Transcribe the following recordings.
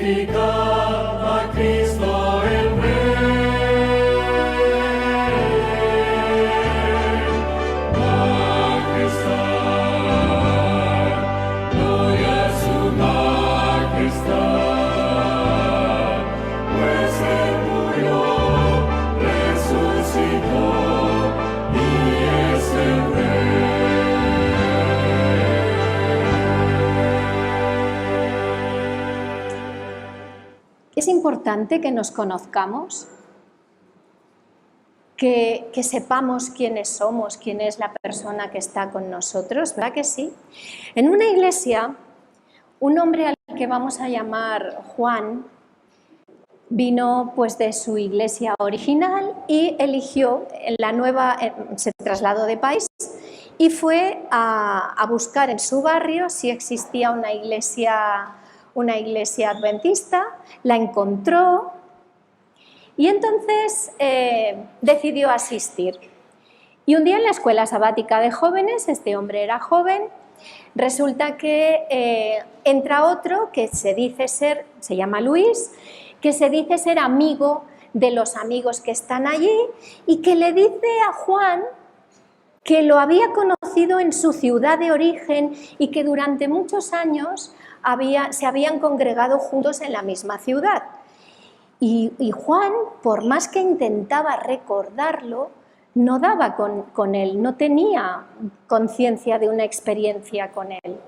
glorificad a Cristo el Rey. Majestad, gloria a su majestad, pues Él murió, resucitó y es el Rey. Es importante que nos conozcamos, que sepamos quiénes somos, quién es la persona que está con nosotros, ¿verdad que sí? En una iglesia, un hombre al que vamos a llamar Juan vino pues de su iglesia original y eligió la nueva, se trasladó de país y fue a buscar en su barrio si existía una iglesia adventista, la encontró y entonces decidió asistir. Y un día en la escuela sabática de jóvenes, este hombre era joven, resulta que entra otro que se llama Luis, que se dice ser amigo de los amigos que están allí y que le dice a Juan que lo había conocido en su ciudad de origen y que durante muchos años se habían congregado juntos en la misma ciudad. Y Juan, por más que intentaba recordarlo, no daba con él, no tenía conciencia de una experiencia con él.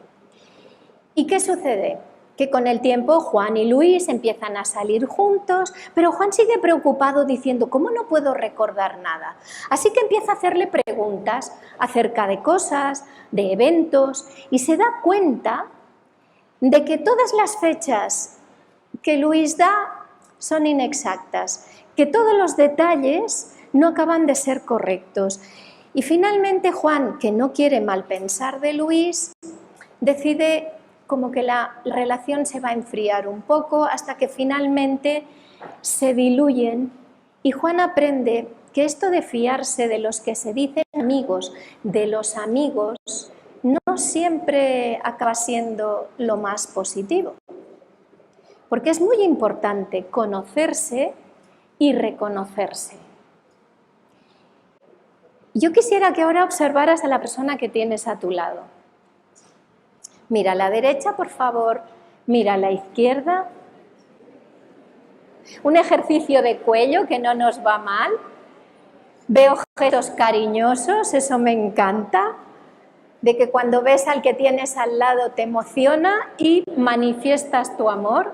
¿Y qué sucede? Que con el tiempo Juan y Luis empiezan a salir juntos, pero Juan sigue preocupado diciendo, ¿cómo no puedo recordar nada? Así que empieza a hacerle preguntas acerca de cosas, de eventos, y se da cuenta de que todas las fechas que Luis da son inexactas, que todos los detalles no acaban de ser correctos. Y finalmente Juan, que no quiere mal pensar de Luis, decide como que la relación se va a enfriar un poco hasta que finalmente se diluyen y Juan aprende que esto de fiarse de los que se dicen amigos, de los amigos, no siempre acaba siendo lo más positivo. Porque es muy importante conocerse y reconocerse. Yo quisiera que ahora observaras a la persona que tienes a tu lado. Mira a la derecha, por favor, mira a la izquierda. Un ejercicio de cuello que no nos va mal. Veo gestos cariñosos, eso me encanta. De que cuando ves al que tienes al lado te emociona y manifiestas tu amor.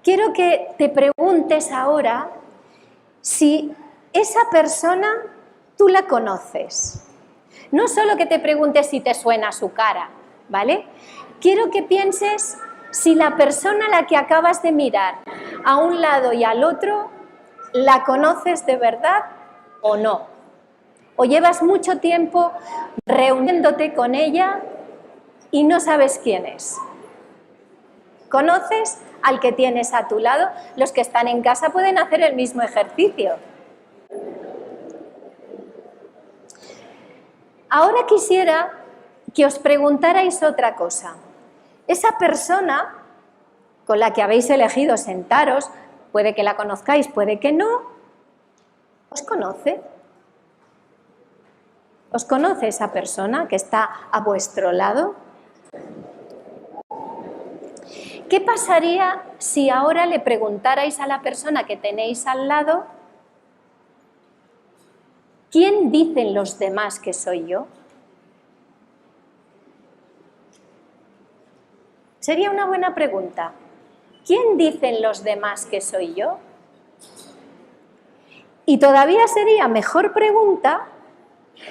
Quiero que te preguntes ahora si esa persona tú la conoces. No solo que te preguntes si te suena su cara, ¿vale? Quiero que pienses si la persona a la que acabas de mirar a un lado y al otro la conoces de verdad o no. O llevas mucho tiempo reuniéndote con ella y no sabes quién es. ¿Conoces al que tienes a tu lado? Los que están en casa pueden hacer el mismo ejercicio. Ahora quisiera que os preguntarais otra cosa. Esa persona con la que habéis elegido sentaros, puede que la conozcáis, puede que no, ¿os conoce? ¿Os conoce esa persona que está a vuestro lado? ¿Qué pasaría si ahora le preguntarais a la persona que tenéis al lado, ¿quién dicen los demás que soy yo? Sería una buena pregunta. ¿Quién dicen los demás que soy yo? Y todavía sería mejor pregunta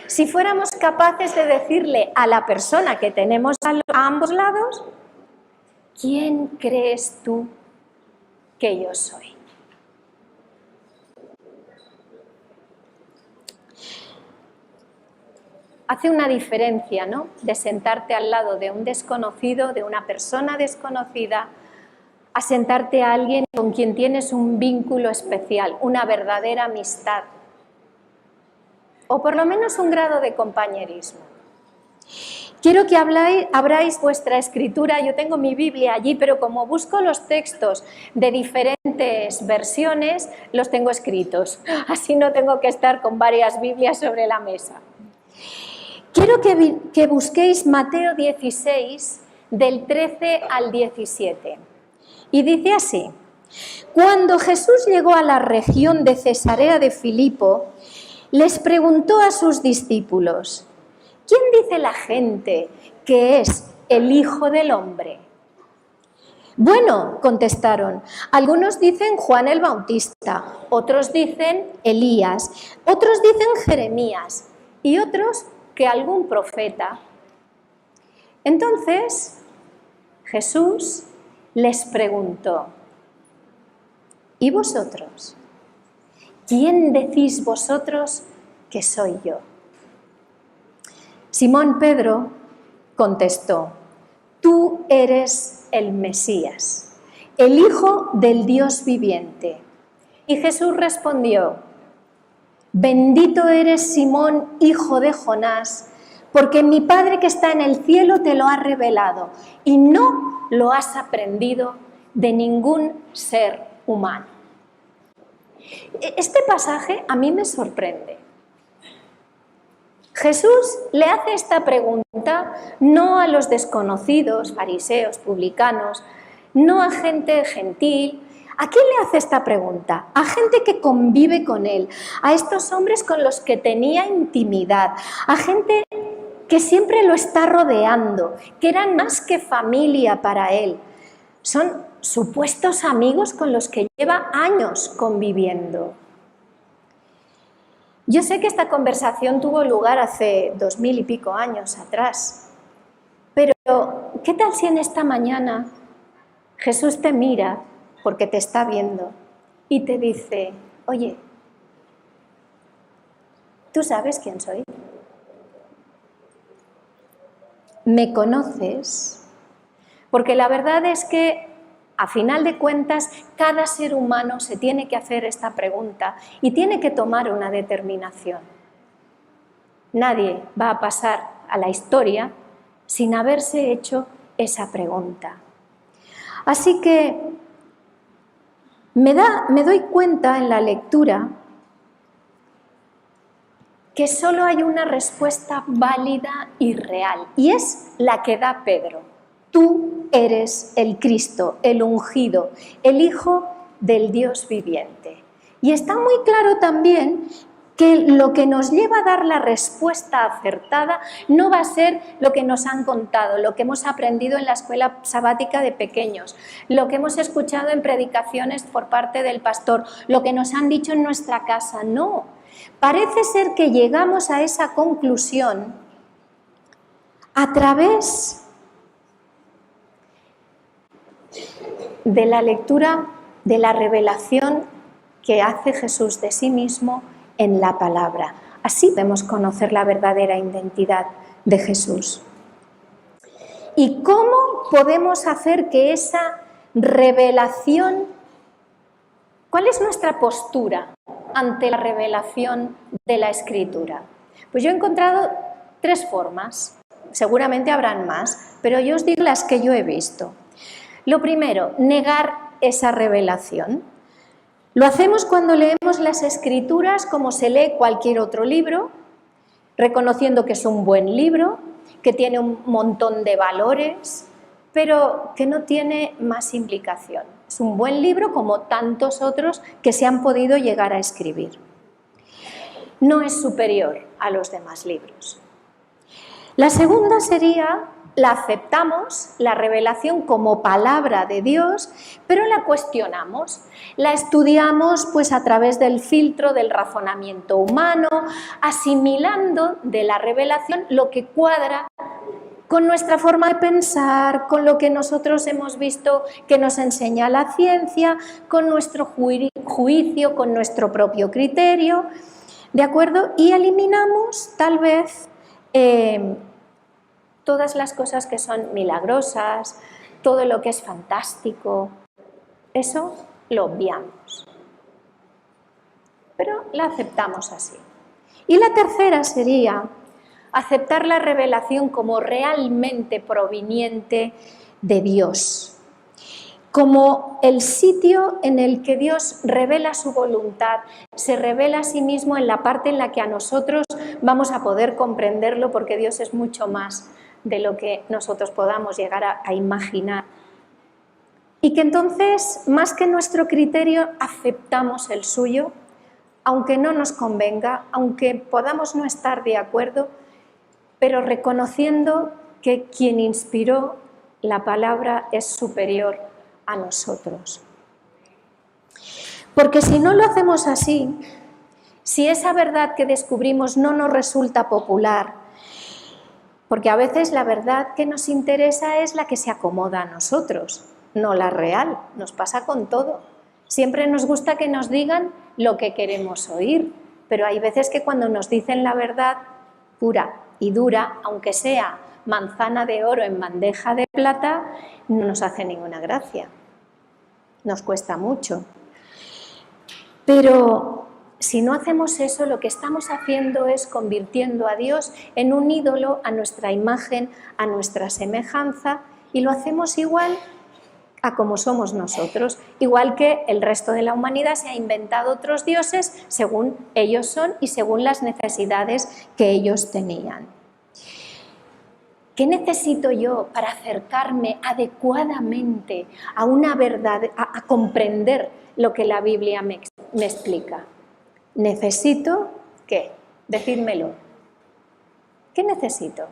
si fuéramos capaces de decirle a la persona que tenemos a ambos lados, ¿quién crees tú que yo soy? Hace una diferencia, ¿no?, de sentarte al lado de un desconocido, de una persona desconocida, a sentarte a alguien con quien tienes un vínculo especial, una verdadera amistad, o por lo menos un grado de compañerismo. quiero que abráis vuestra escritura. Yo tengo mi Biblia allí, pero como busco los textos de diferentes versiones, los tengo escritos. Así no tengo que estar con varias Biblias sobre la mesa. Quiero que busquéis Mateo 16, del 13 al 17. Y dice así: cuando Jesús llegó a la región de Cesarea de Filipo, les preguntó a sus discípulos: ¿quién dice la gente que es el Hijo del Hombre? Bueno, contestaron, algunos dicen Juan el Bautista, otros dicen Elías, otros dicen Jeremías y otros que algún profeta. Entonces Jesús les preguntó: ¿y vosotros? ¿Quién decís vosotros que soy yo? Simón Pedro contestó: tú eres el Mesías, el Hijo del Dios viviente. Y Jesús respondió: bendito eres Simón, hijo de Jonás, porque mi Padre que está en el cielo te lo ha revelado y no lo has aprendido de ningún ser humano. Este pasaje a mí me sorprende. Jesús le hace esta pregunta no a los desconocidos, fariseos, publicanos, no a gente gentil. ¿A quién le hace esta pregunta? A gente que convive con él, a estos hombres con los que tenía intimidad, a gente que siempre lo está rodeando, que eran más que familia para él. Son supuestos amigos con los que lleva años conviviendo. Yo sé que esta conversación tuvo lugar hace 2000 y pico años atrás, pero ¿qué tal si en esta mañana Jesús te mira porque te está viendo y te dice: oye, ¿tú sabes quién soy? ¿Me conoces? Porque la verdad es que, a final de cuentas, cada ser humano se tiene que hacer esta pregunta y tiene que tomar una determinación. Nadie va a pasar a la historia sin haberse hecho esa pregunta. Así que me doy cuenta en la lectura que solo hay una respuesta válida y real, y es la que da Pedro. Tú eres el Cristo, el ungido, el Hijo del Dios viviente. Y está muy claro también que lo que nos lleva a dar la respuesta acertada no va a ser lo que nos han contado, lo que hemos aprendido en la escuela sabática de pequeños, lo que hemos escuchado en predicaciones por parte del pastor, lo que nos han dicho en nuestra casa. No, parece ser que llegamos a esa conclusión a través de la lectura de la revelación que hace Jesús de sí mismo en la palabra. Así podemos conocer la verdadera identidad de Jesús. ¿Y cómo podemos hacer que esa revelación, cuál es nuestra postura ante la revelación de la Escritura? Pues yo he encontrado 3 formas, seguramente habrán más, pero yo os digo las que yo he visto. Lo primero, negar esa revelación. Lo hacemos cuando leemos las Escrituras como se lee cualquier otro libro, reconociendo que es un buen libro, que tiene un montón de valores, pero que no tiene más implicación. Es un buen libro como tantos otros que se han podido llegar a escribir. No es superior a los demás libros. La segunda sería: la aceptamos, la revelación, como palabra de Dios, pero la cuestionamos, la estudiamos pues a través del filtro del razonamiento humano, asimilando de la revelación lo que cuadra con nuestra forma de pensar, con lo que nosotros hemos visto que nos enseña la ciencia, con nuestro juicio, con nuestro propio criterio, ¿de acuerdo? Y eliminamos tal vez todas las cosas que son milagrosas, todo lo que es fantástico, eso lo obviamos. Pero la aceptamos así. Y la tercera sería: aceptar la revelación como realmente proveniente de Dios, como el sitio en el que Dios revela su voluntad, se revela a sí mismo en la parte en la que a nosotros vamos a poder comprenderlo, porque Dios es mucho más de lo que nosotros podamos llegar a imaginar. Y que entonces, más que nuestro criterio, aceptamos el suyo, aunque no nos convenga, aunque podamos no estar de acuerdo, pero reconociendo que quien inspiró la palabra es superior a nosotros. Porque si no lo hacemos así, si esa verdad que descubrimos no nos resulta popular, porque a veces la verdad que nos interesa es la que se acomoda a nosotros, no la real, nos pasa con todo. Siempre nos gusta que nos digan lo que queremos oír, pero hay veces que cuando nos dicen la verdad pura y dura, aunque sea manzana de oro en bandeja de plata, no nos hace ninguna gracia, nos cuesta mucho. Pero si no hacemos eso, lo que estamos haciendo es convirtiendo a Dios en un ídolo a nuestra imagen, a nuestra semejanza, y lo hacemos igual a como somos nosotros, igual que el resto de la humanidad se ha inventado otros dioses según ellos son y según las necesidades que ellos tenían. ¿Qué necesito yo para acercarme adecuadamente a una verdad, a comprender lo que la Biblia me explica? Necesito, ¿qué? Decídmelo. ¿Qué necesito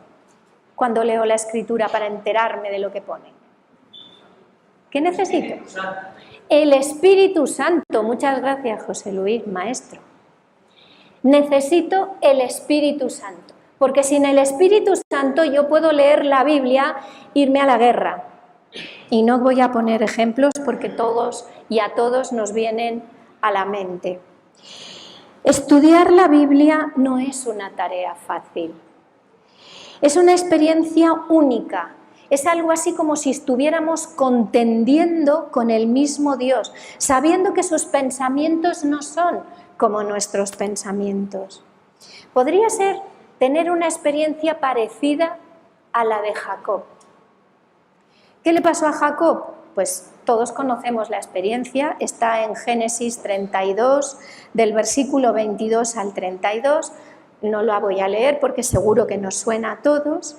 cuando leo la Escritura para enterarme de lo que pone? ¿Qué necesito? El Espíritu Santo. Muchas gracias, José Luis, maestro. Necesito el Espíritu Santo, porque sin el Espíritu Santo yo puedo leer la Biblia, irme a la guerra. Y no voy a poner ejemplos porque todos y a todos nos vienen a la mente. Estudiar la Biblia no es una tarea fácil. Es una experiencia única. Es algo así como si estuviéramos contendiendo con el mismo Dios, sabiendo que sus pensamientos no son como nuestros pensamientos. Podría ser tener una experiencia parecida a la de Jacob. ¿Qué le pasó a Jacob? Pues todos conocemos la experiencia, está en Génesis 32, del versículo 22 al 32, no la voy a leer porque seguro que nos suena a todos,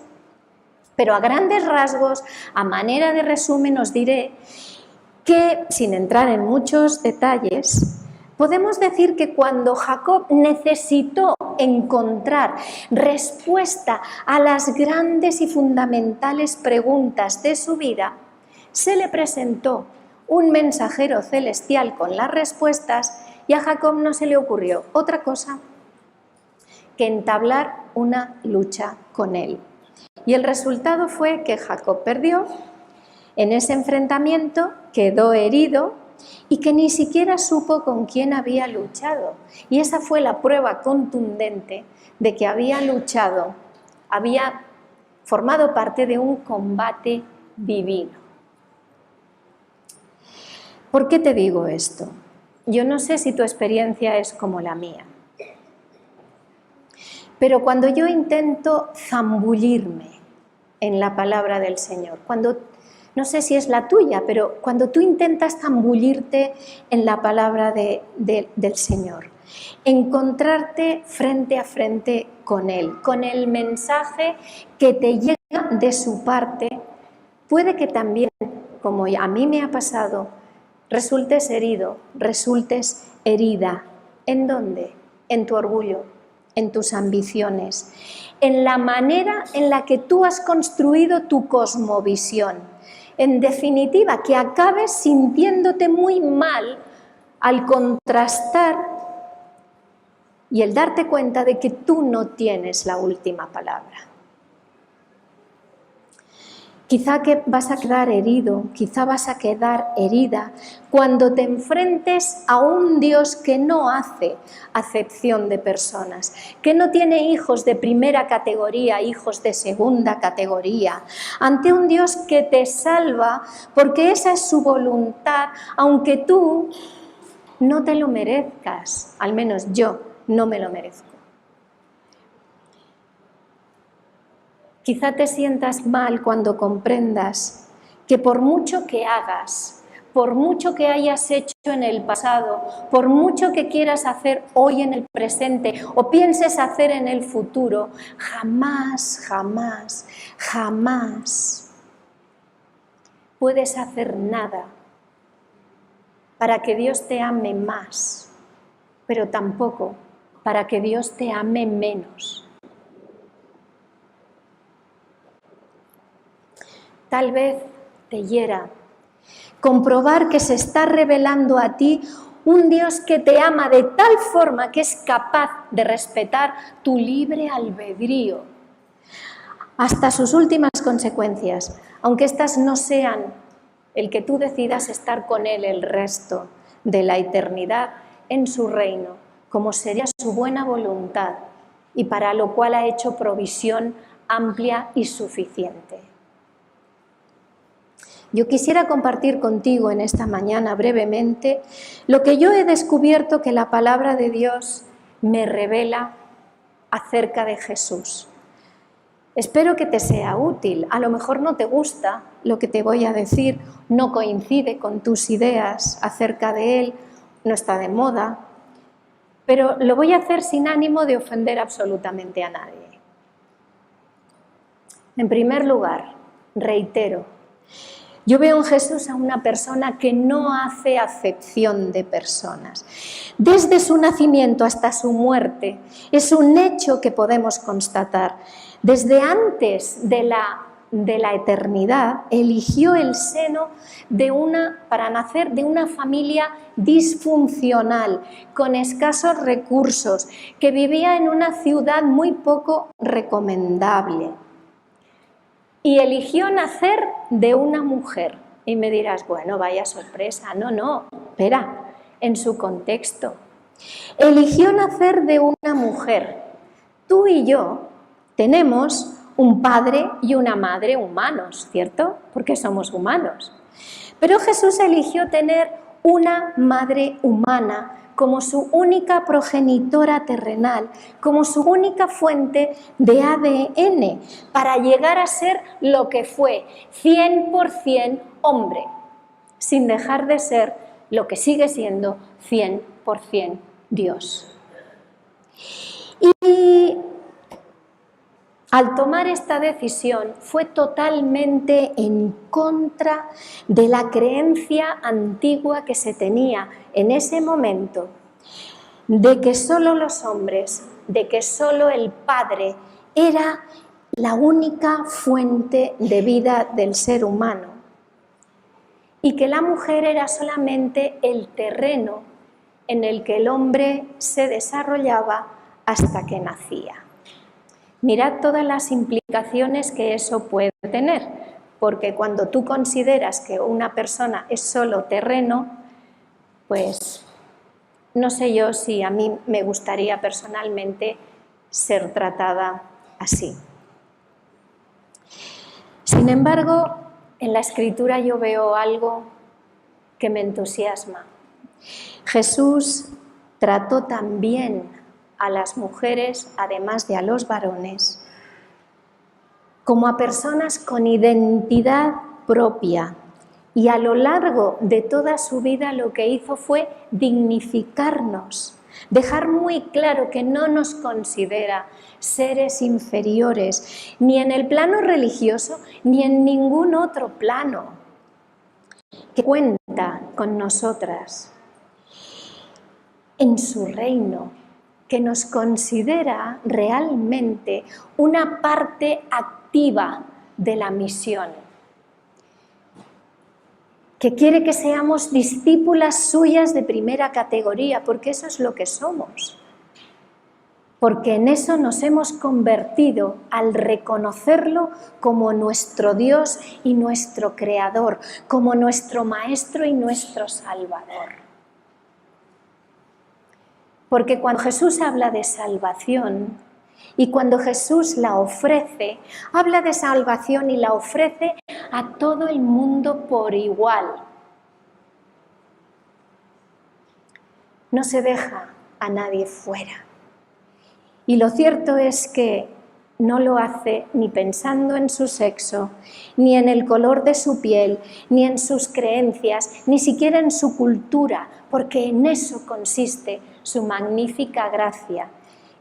pero a grandes rasgos, a manera de resumen, os diré que, sin entrar en muchos detalles, podemos decir que cuando Jacob necesitó encontrar respuesta a las grandes y fundamentales preguntas de su vida, se le presentó un mensajero celestial con las respuestas y a Jacob no se le ocurrió otra cosa que entablar una lucha con él. Y el resultado fue que Jacob perdió, en ese enfrentamiento quedó herido y que ni siquiera supo con quién había luchado. Y esa fue la prueba contundente de que había luchado, había formado parte de un combate divino. ¿Por qué te digo esto? Yo no sé si tu experiencia es como la mía, pero cuando yo intento zambullirme en la palabra del Señor, no sé si es la tuya, pero cuando tú intentas zambullirte en la palabra del Señor, encontrarte frente a frente con Él, con el mensaje que te llega de su parte, puede que también, como a mí me ha pasado, resultes herido, resultes herida. ¿En dónde? En tu orgullo, en tus ambiciones, en la manera en la que tú has construido tu cosmovisión. En definitiva, que acabes sintiéndote muy mal al contrastar y el darte cuenta de que tú no tienes la última palabra. Quizá que vas a quedar herido, quizá vas a quedar herida cuando te enfrentes a un Dios que no hace acepción de personas, que no tiene hijos de primera categoría, hijos de segunda categoría, ante un Dios que te salva porque esa es su voluntad, aunque tú no te lo merezcas, al menos yo no me lo merezco. Quizá te sientas mal cuando comprendas que por mucho que hagas, por mucho que hayas hecho en el pasado, por mucho que quieras hacer hoy en el presente o pienses hacer en el futuro, jamás, jamás, jamás puedes hacer nada para que Dios te ame más, pero tampoco para que Dios te ame menos. Tal vez te hiera comprobar que se está revelando a ti un Dios que te ama de tal forma que es capaz de respetar tu libre albedrío hasta sus últimas consecuencias, aunque éstas no sean el que tú decidas estar con Él el resto de la eternidad en su reino, como sería su buena voluntad y para lo cual ha hecho provisión amplia y suficiente. Yo quisiera compartir contigo en esta mañana brevemente lo que yo he descubierto que la palabra de Dios me revela acerca de Jesús. Espero que te sea útil. A lo mejor no te gusta lo que te voy a decir, no coincide con tus ideas acerca de Él, no está de moda, pero lo voy a hacer sin ánimo de ofender absolutamente a nadie. En primer lugar, reitero, yo veo en Jesús a una persona que no hace acepción de personas. Desde su nacimiento hasta su muerte es un hecho que podemos constatar. Desde antes de la eternidad eligió el seno para nacer de una familia disfuncional, con escasos recursos, que vivía en una ciudad muy poco recomendable. Y eligió nacer de una mujer. Y me dirás, bueno, vaya sorpresa. No, espera, en su contexto. Eligió nacer de una mujer. Tú y yo tenemos un padre y una madre humanos, ¿cierto? Porque somos humanos. Pero Jesús eligió tener una madre humana como su única progenitora terrenal, como su única fuente de ADN, para llegar a ser lo que fue, 100% hombre, sin dejar de ser lo que sigue siendo 100% Dios. Y al tomar esta decisión fue totalmente en contra de la creencia antigua que se tenía en ese momento de que solo los hombres, de que solo el Padre era la única fuente de vida del ser humano y que la mujer era solamente el terreno en el que el hombre se desarrollaba hasta que nacía. Mirad todas las implicaciones que eso puede tener, porque cuando tú consideras que una persona es solo terreno, pues no sé yo si a mí me gustaría personalmente ser tratada así. Sin embargo, en la Escritura yo veo algo que me entusiasma. Jesús trató también a las mujeres, además de a los varones, como a personas con identidad propia. Y a lo largo de toda su vida lo que hizo fue dignificarnos, dejar muy claro que no nos considera seres inferiores, ni en el plano religioso, ni en ningún otro plano, que cuenta con nosotras en su reino, que nos considera realmente una parte activa de la misión, que quiere que seamos discípulas suyas de primera categoría, porque eso es lo que somos, porque en eso nos hemos convertido al reconocerlo como nuestro Dios y nuestro Creador, como nuestro Maestro y nuestro Salvador. Porque cuando Jesús habla de salvación y cuando Jesús la ofrece, habla de salvación y la ofrece a todo el mundo por igual. No se deja a nadie fuera. Y lo cierto es que no lo hace ni pensando en su sexo, ni en el color de su piel, ni en sus creencias, ni siquiera en su cultura, porque en eso consiste su magnífica gracia,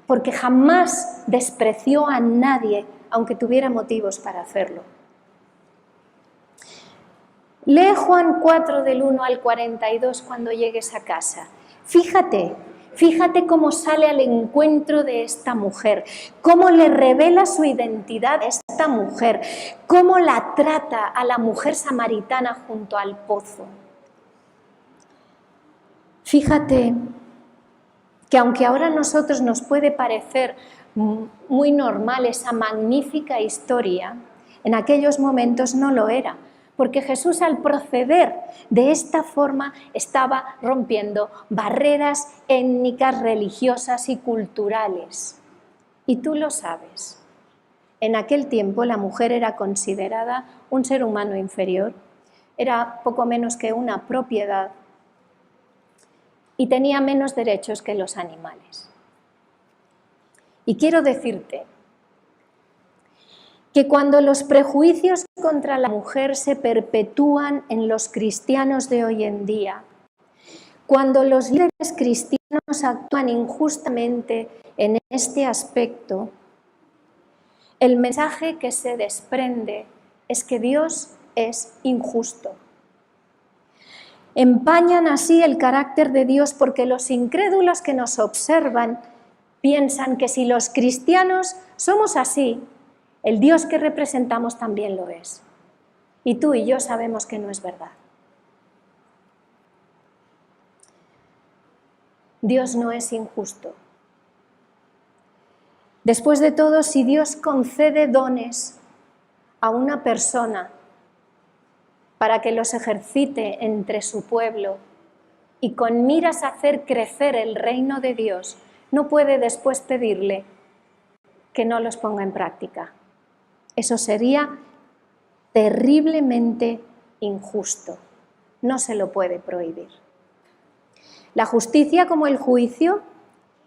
porque jamás despreció a nadie, aunque tuviera motivos para hacerlo. Lee Juan 4 del 1 al 42 cuando llegues a casa. Fíjate cómo sale al encuentro de esta mujer, cómo le revela su identidad a esta mujer, cómo la trata a la mujer samaritana junto al pozo. Fíjate que aunque ahora a nosotros nos puede parecer muy normal esa magnífica historia, en aquellos momentos no lo era, porque Jesús al proceder de esta forma estaba rompiendo barreras étnicas, religiosas y culturales. Y tú lo sabes. En aquel tiempo la mujer era considerada un ser humano inferior, era poco menos que una propiedad y tenía menos derechos que los animales. Y quiero decirte que cuando los prejuicios contra la mujer se perpetúan en los cristianos de hoy en día, cuando los líderes cristianos actúan injustamente en este aspecto, el mensaje que se desprende es que Dios es injusto. Empañan así el carácter de Dios porque los incrédulos que nos observan piensan que si los cristianos somos así, el Dios que representamos también lo es. Y tú y yo sabemos que no es verdad. Dios no es injusto. Después de todo, si Dios concede dones a una persona para que los ejercite entre su pueblo y con miras a hacer crecer el reino de Dios, no puede después pedirle que no los ponga en práctica. Eso sería terriblemente injusto. No se lo puede prohibir. La justicia como el juicio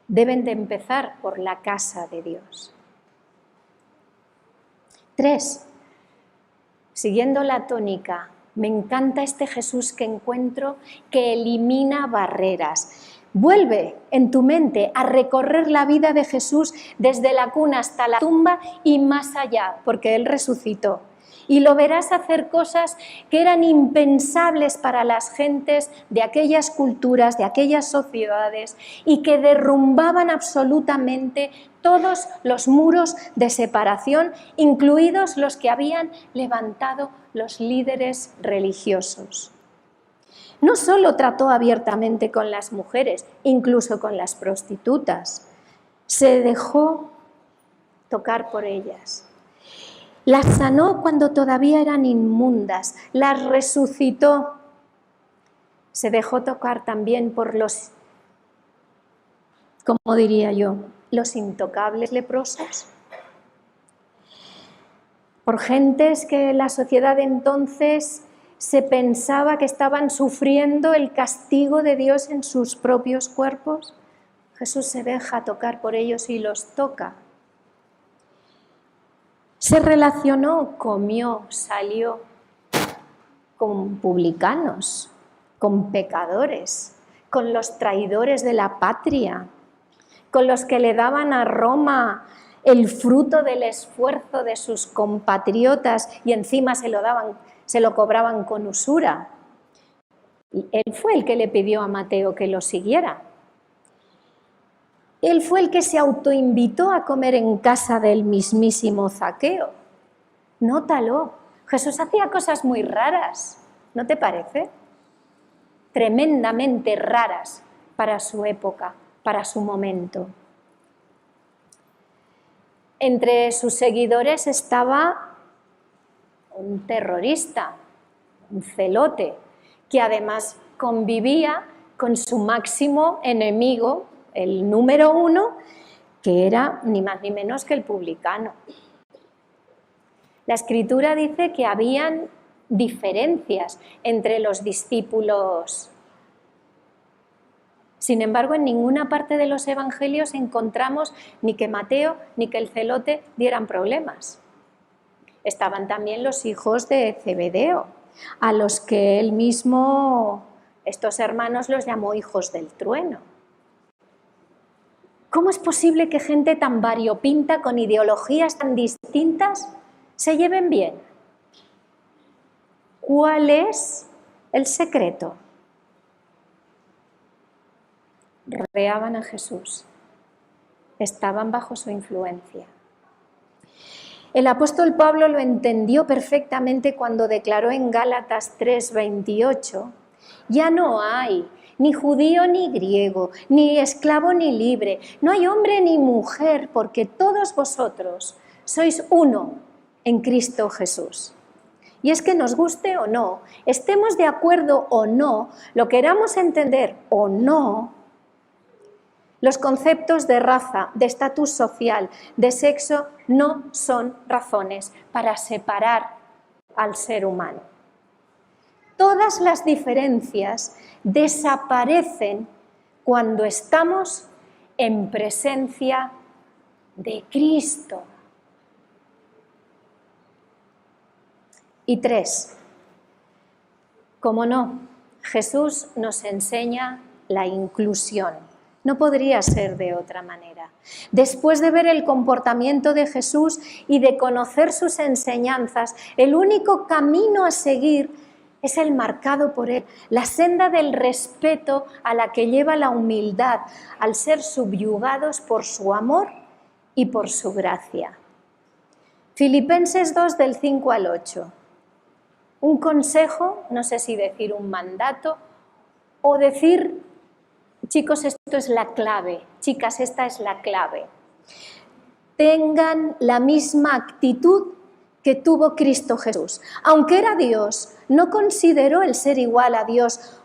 deben de empezar por la casa de Dios. 3. Siguiendo la tónica, me encanta este Jesús que encuentro que elimina barreras. Vuelve en tu mente a recorrer la vida de Jesús desde la cuna hasta la tumba y más allá, porque Él resucitó. Y lo verás hacer cosas que eran impensables para las gentes de aquellas culturas, de aquellas sociedades, y que derrumbaban absolutamente todos los muros de separación, incluidos los que habían levantado los líderes religiosos. No solo trató abiertamente con las mujeres, incluso con las prostitutas. Se dejó tocar por ellas. Las sanó cuando todavía eran inmundas, las resucitó. Se dejó tocar también por los, ¿cómo diría yo?, los intocables leprosos. Por gentes que en la sociedad de entonces se pensaba que estaban sufriendo el castigo de Dios en sus propios cuerpos. Jesús se deja tocar por ellos y los toca. Se relacionó, comió, salió con publicanos, con pecadores, con los traidores de la patria, con los que le daban a Roma el fruto del esfuerzo de sus compatriotas y encima se lo cobraban con usura. Y él fue el que le pidió a Mateo que lo siguiera. Él fue el que se autoinvitó a comer en casa del mismísimo Zaqueo. Nótalo, Jesús hacía cosas muy raras, ¿no te parece? Tremendamente raras para su época, para su momento. Entre sus seguidores estaba un terrorista, un celote, que además convivía con su máximo enemigo, el número 1, que era ni más ni menos que el publicano. La Escritura dice que habían diferencias entre los discípulos Sin embargo, en ninguna parte de los evangelios encontramos ni que Mateo ni que el celote dieran problemas. Estaban también los hijos de Zebedeo, a los que él mismo, estos hermanos, los llamó hijos del trueno. ¿Cómo es posible que gente tan variopinta, con ideologías tan distintas, se lleven bien? ¿Cuál es el secreto? Rodeaban a Jesús, estaban bajo su influencia. El apóstol Pablo lo entendió perfectamente cuando declaró en Gálatas 3:28, ya no hay ni judío ni griego, ni esclavo ni libre, no hay hombre ni mujer, porque todos vosotros sois uno en Cristo Jesús. Y es que nos guste o no, estemos de acuerdo o no, lo queramos entender o no, los conceptos de raza, de estatus social, de sexo, no son razones para separar al ser humano. Todas las diferencias desaparecen cuando estamos en presencia de Cristo. Y 3, cómo no, Jesús nos enseña la inclusión. No podría ser de otra manera. Después de ver el comportamiento de Jesús y de conocer sus enseñanzas, el único camino a seguir es el marcado por él, la senda del respeto a la que lleva la humildad, al ser subyugados por su amor y por su gracia. Filipenses 2, del 5 al 8. Un consejo, no sé si decir un mandato o decir, chicos, esto es la clave, chicas, esta es la clave. Tengan la misma actitud que tuvo Cristo Jesús. Aunque era Dios, no consideró el ser igual a Dios,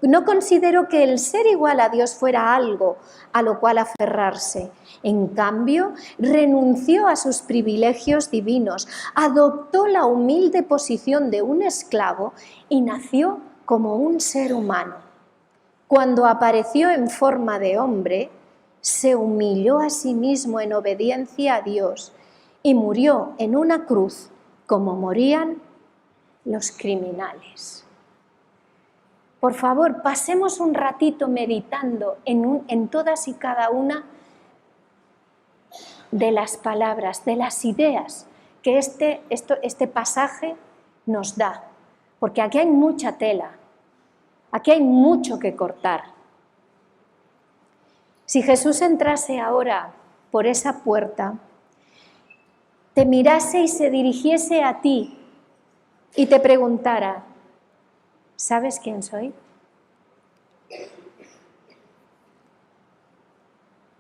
no consideró que el ser igual a Dios fuera algo a lo cual aferrarse. En cambio, renunció a sus privilegios divinos, adoptó la humilde posición de un esclavo y nació como un ser humano. Cuando apareció en forma de hombre, se humilló a sí mismo en obediencia a Dios y murió en una cruz como morían los criminales. Por favor, pasemos un ratito meditando en todas y cada una de las palabras, de las ideas que este pasaje nos da, porque aquí hay mucha tela. Aquí hay mucho que cortar. Si Jesús entrase ahora por esa puerta, te mirase y se dirigiese a ti y te preguntara, ¿sabes quién soy?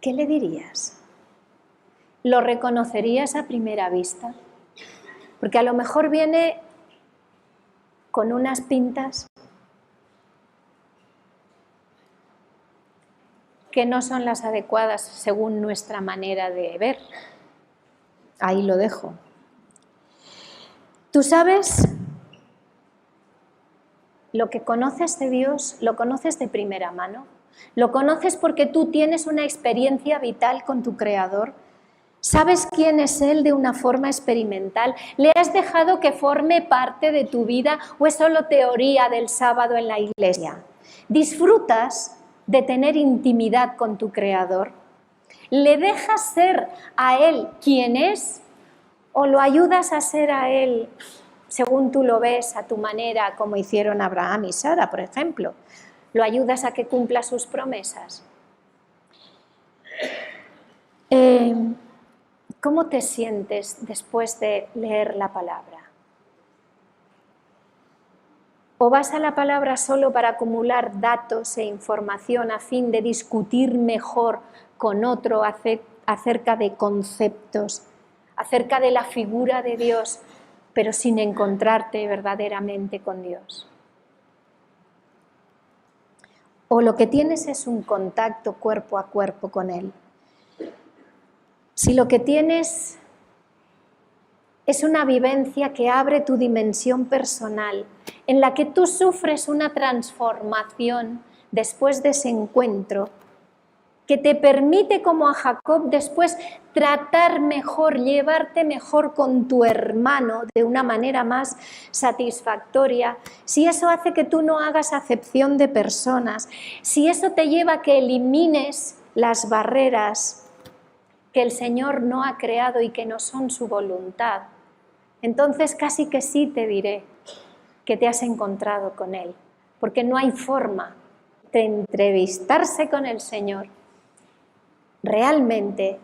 ¿Qué le dirías? ¿Lo reconocerías a primera vista? Porque a lo mejor viene con unas pintas que no son las adecuadas según nuestra manera de ver. Ahí lo dejo. Tú sabes lo que conoces de Dios, lo conoces de primera mano. Lo conoces porque tú tienes una experiencia vital con tu Creador. ¿Sabes quién es Él de una forma experimental? ¿Le has dejado que forme parte de tu vida o es solo teoría del sábado en la iglesia? ¿Disfrutas de tener intimidad con tu Creador? ¿Le dejas ser a Él quien es o lo ayudas a ser a Él según tú lo ves, a tu manera, como hicieron Abraham y Sara, por ejemplo? ¿Lo ayudas a que cumpla sus promesas? ¿Cómo te sientes después de leer la palabra? ¿O vas a la palabra solo para acumular datos e información a fin de discutir mejor con otro acerca de conceptos, acerca de la figura de Dios, pero sin encontrarte verdaderamente con Dios? ¿O lo que tienes es un contacto cuerpo a cuerpo con Él? Si lo que tienes es una vivencia que abre tu dimensión personal, en la que tú sufres una transformación después de ese encuentro, que te permite, como a Jacob, después tratar mejor, llevarte mejor con tu hermano de una manera más satisfactoria, si eso hace que tú no hagas acepción de personas, si eso te lleva a que elimines las barreras que el Señor no ha creado y que no son su voluntad, entonces casi que sí te diré que te has encontrado con Él, porque no hay forma de entrevistarse con el Señor realmente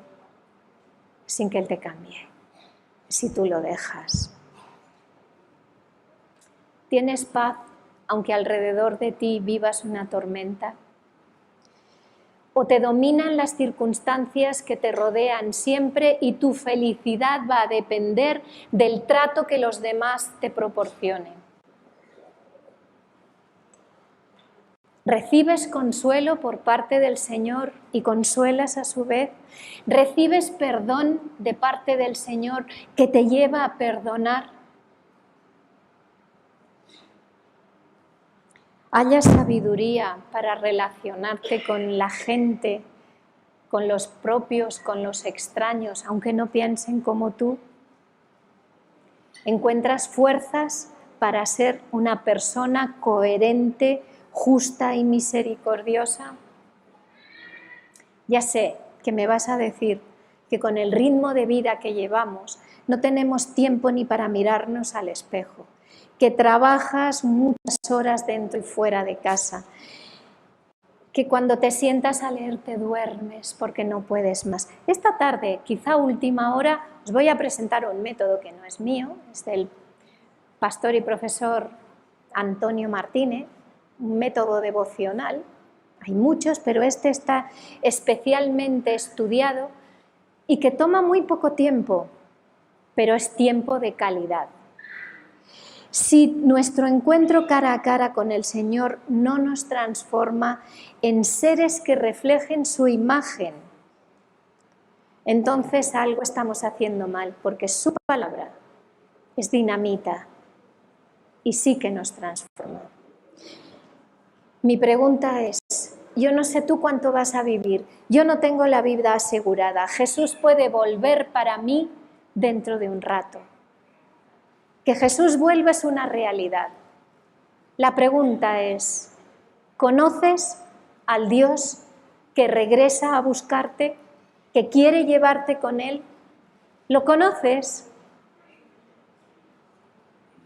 sin que Él te cambie, si tú lo dejas. ¿Tienes paz aunque alrededor de ti vivas una tormenta? ¿O te dominan las circunstancias que te rodean siempre y tu felicidad va a depender del trato que los demás te proporcionen? ¿Recibes consuelo por parte del Señor y consuelas a su vez? ¿Recibes perdón de parte del Señor que te lleva a perdonar? ¿Hayas sabiduría para relacionarte con la gente, con los propios, con los extraños, aunque no piensen como tú? ¿Encuentras fuerzas para ser una persona coherente, justa y misericordiosa? Ya sé que me vas a decir que con el ritmo de vida que llevamos no tenemos tiempo ni para mirarnos al espejo, que trabajas muchas horas dentro y fuera de casa, que cuando te sientas a leer te duermes porque no puedes más. Esta tarde, quizá última hora, os voy a presentar un método que no es mío, es del pastor y profesor Antonio Martínez, un método devocional. Hay muchos, pero este está especialmente estudiado y que toma muy poco tiempo, pero es tiempo de calidad. Si nuestro encuentro cara a cara con el Señor no nos transforma en seres que reflejen su imagen, entonces algo estamos haciendo mal, porque su palabra es dinamita y sí que nos transforma. Mi pregunta es, yo no sé tú cuánto vas a vivir, yo no tengo la vida asegurada, Jesús puede volver para mí dentro de un rato. Que Jesús vuelva es una realidad. La pregunta es, ¿conoces al Dios que regresa a buscarte, que quiere llevarte con Él? ¿Lo conoces?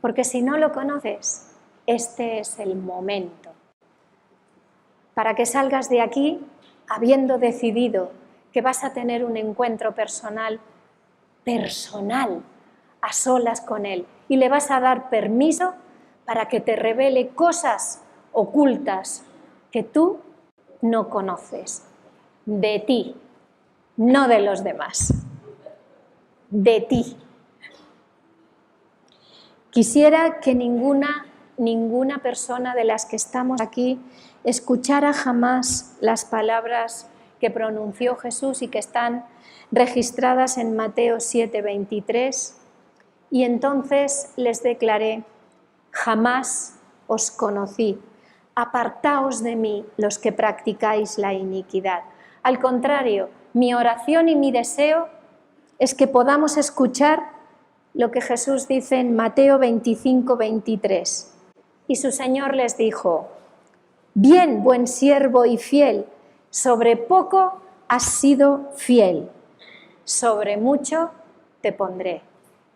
Porque si no lo conoces, este es el momento para que salgas de aquí habiendo decidido que vas a tener un encuentro personal, a solas con Él, y le vas a dar permiso para que te revele cosas ocultas que tú no conoces, de ti, no de los demás, de ti. Quisiera que ninguna persona de las que estamos aquí escuchara jamás las palabras que pronunció Jesús y que están registradas en Mateo 7:23, y entonces les declaré, jamás os conocí, apartaos de mí los que practicáis la iniquidad. Al contrario, mi oración y mi deseo es que podamos escuchar lo que Jesús dice en Mateo 25:23. Y su Señor les dijo, bien, buen siervo y fiel, sobre poco has sido fiel, sobre mucho te pondré.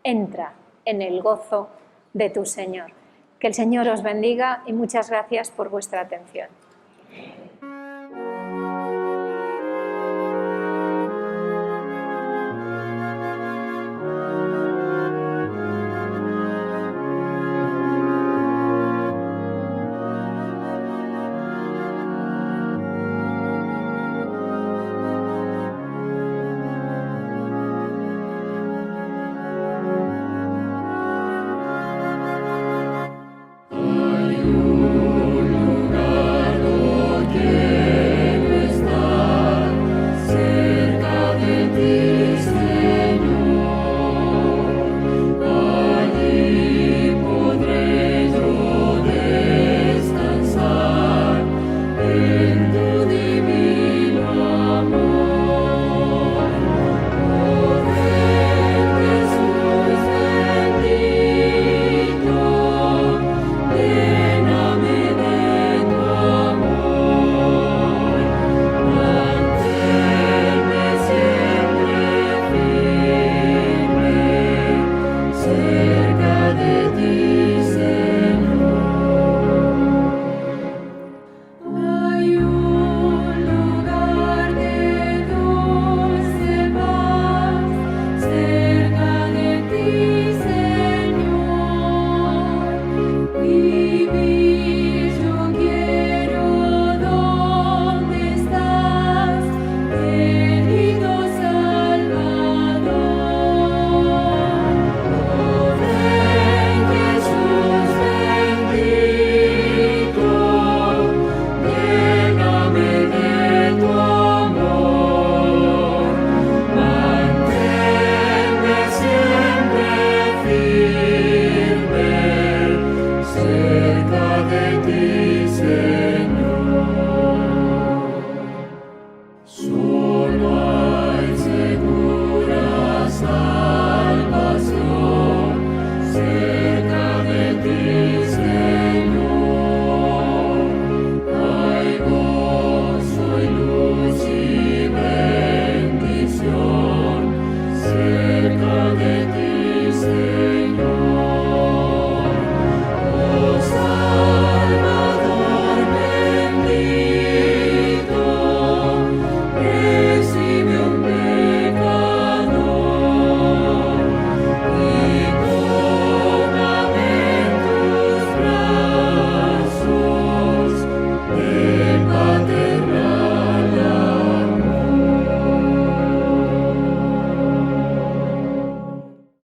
Entra en el gozo de tu Señor. Que el Señor os bendiga y muchas gracias por vuestra atención. de ti.